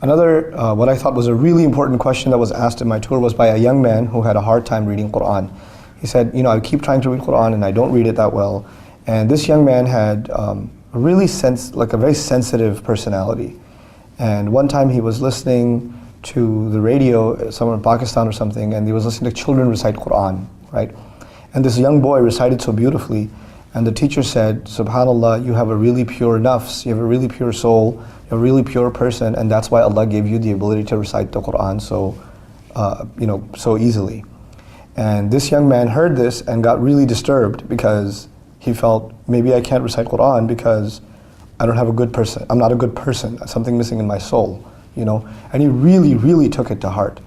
Another, what I thought was a really important question that was asked in my tour was by a young man who had a hard time reading Quran. He said, you know, I keep trying to read Quran and I don't read it that well. And this young man had a very sensitive personality. And one time he was listening to the radio somewhere in Pakistan or something, and he was listening to children recite Quran, right? And this young boy recited so beautifully, and the teacher said, Subhanallah, you have a really pure nafs, you have a really pure soul, you're a really pure person, and that's why Allah gave you the ability to recite the Quran so easily. And this young man heard this and got really disturbed because he felt, maybe I can't recite Quran because I don't have a good person. I'm not a good person. Something missing in my soul, you know. And he really, really took it to heart.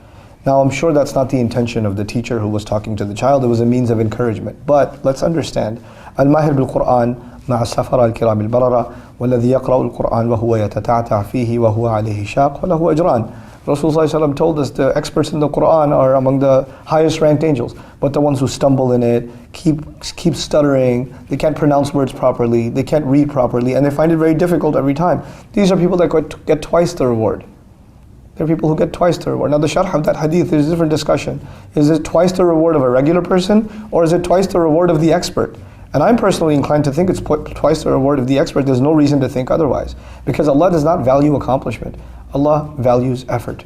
Now, I'm sure that's not the intention of the teacher who was talking to the child. It was a means of encouragement. But let's understand, Al-Mahir bil-Quran مع السفر الكرام البررة والذي يقرأ القرآن وهو يتتعتع فيه وهو عليه شاق وله أجران. Rasulullah told us the experts in the Quran are among the highest ranked angels, but the ones who stumble in it, keep stuttering, they can't pronounce words properly, they can't read properly, and they find it very difficult every time. These are people that get twice the reward. There are people who get twice the reward. Now the sharh of that hadith, there's a different discussion. Is it twice the reward of a regular person, or is it twice the reward of the expert? And I'm personally inclined to think it's twice the reward of the expert. There's no reason to think otherwise. Because Allah does not value accomplishment. Allah values effort.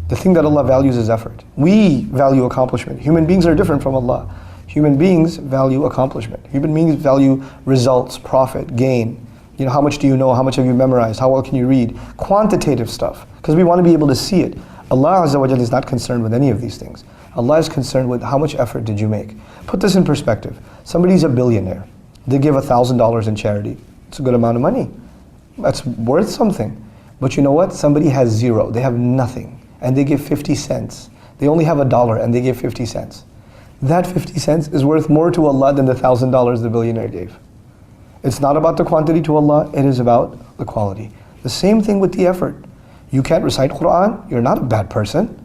The thing that Allah values is effort. We value accomplishment. Human beings are different from Allah. Human beings value accomplishment. Human beings value results, profit, gain. You know, how much do you know? How much have you memorized? How well can you read? Quantitative stuff. Because we want to be able to see it. Allah Azza wa Jalla is not concerned with any of these things. Allah is concerned with how much effort did you make. Put this in perspective. Somebody's a billionaire. They give $1,000 in charity. It's a good amount of money. That's worth something. But you know what? Somebody has zero. They have nothing. And they give 50 cents. They only have $1 and they give 50 cents. That 50 cents is worth more to Allah than the $1,000 the billionaire gave. It's not about the quantity to Allah, it is about the quality. The same thing with the effort. You can't recite Quran, you're not a bad person.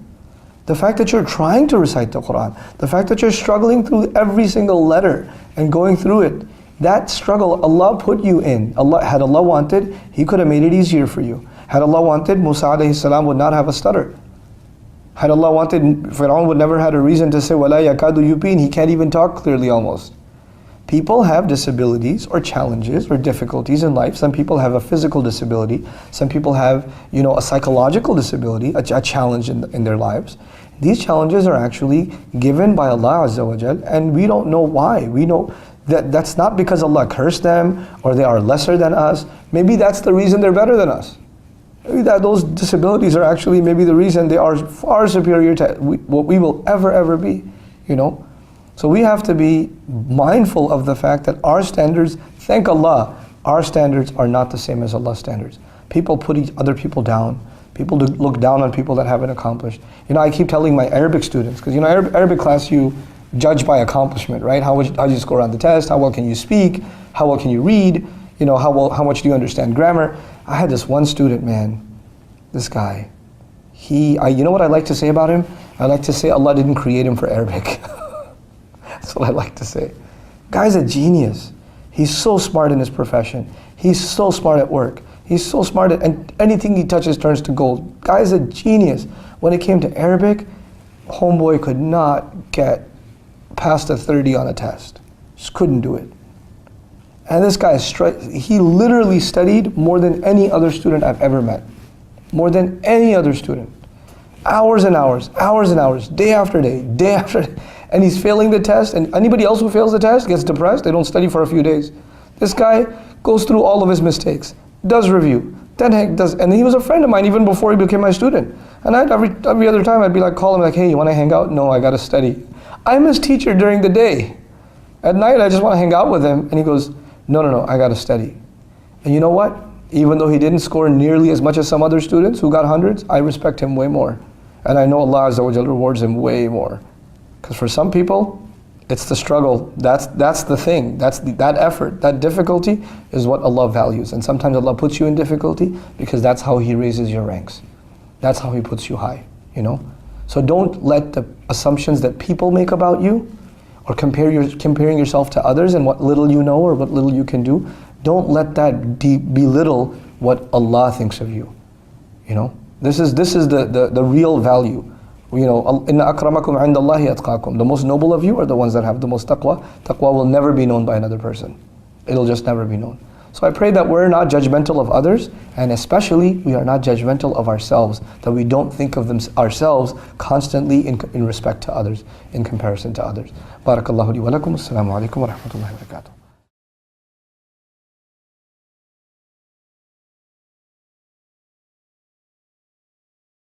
The fact that you're trying to recite the Quran, the fact that you're struggling through every single letter and going through it, that struggle Allah put you in. Had Allah wanted, He could have made it easier for you. Had Allah wanted, Musa alayhi salam would not have a stutter. Had Allah wanted, Fir'aun would never had a reason to say, وَلَا يَكَادُ يُبِينُ. He can't even talk clearly almost. People have disabilities or challenges or difficulties in life. Some people have a physical disability. Some people have, a psychological disability, a challenge in their lives. These challenges are actually given by Allah Azza wa Jal, and we don't know why. We know that that's not because Allah cursed them or they are lesser than us. Maybe that's the reason they're better than us. Maybe that those disabilities are actually maybe the reason they are far superior to what we will ever be, So we have to be mindful of the fact that our standards, thank Allah, our standards are not the same as Allah's standards. People put other people down. People look down on people that haven't accomplished. I keep telling my Arabic students, because Arabic class you judge by accomplishment, right? How do you score on the test? How well can you speak? How well can you read? How much do you understand grammar? I had this one student, man, this guy. You know what I like to say about him? I like to say Allah didn't create him for Arabic. That's what I like to say. Guy's a genius. He's so smart in his profession. He's so smart at work. He's so smart and anything he touches turns to gold. Guy's a genius. When it came to Arabic, homeboy could not get past a 30 on a test. Just couldn't do it. And this guy, he literally studied more than any other student I've ever met. More than any other student. Hours and hours, day after day, day after day. And he's failing the test, and anybody else who fails the test gets depressed, they don't study for a few days. This guy goes through all of his mistakes, does review, and he was a friend of mine even before he became my student. And every other time I'd be like, call him like, hey, you want to hang out? No, I got to study. I'm his teacher during the day. At night I just want to hang out with him, and he goes, no, I got to study. And you know what? Even though he didn't score nearly as much as some other students who got hundreds, I respect him way more. And I know Allah Azza wa Jalla rewards him way more. Because for some people, it's the struggle. That's the thing. That effort, that difficulty is what Allah values. And sometimes Allah puts you in difficulty because that's how He raises your ranks. That's how He puts you high, So don't let the assumptions that people make about you or comparing yourself to others and what little you know or what little you can do, don't let that belittle what Allah thinks of you, This is the real value. You know, inna akramakum indallahi atqakum. The most noble of you are the ones that have the most taqwa. Taqwa will never be known by another person. It'll just never be known. So I pray that we're not judgmental of others, and especially we are not judgmental of ourselves, that we don't think of ourselves constantly in respect to others, in comparison to others. Barakallahu li wa lakum. Assalamu alaikum wa rahmatullahi wa barakatuh.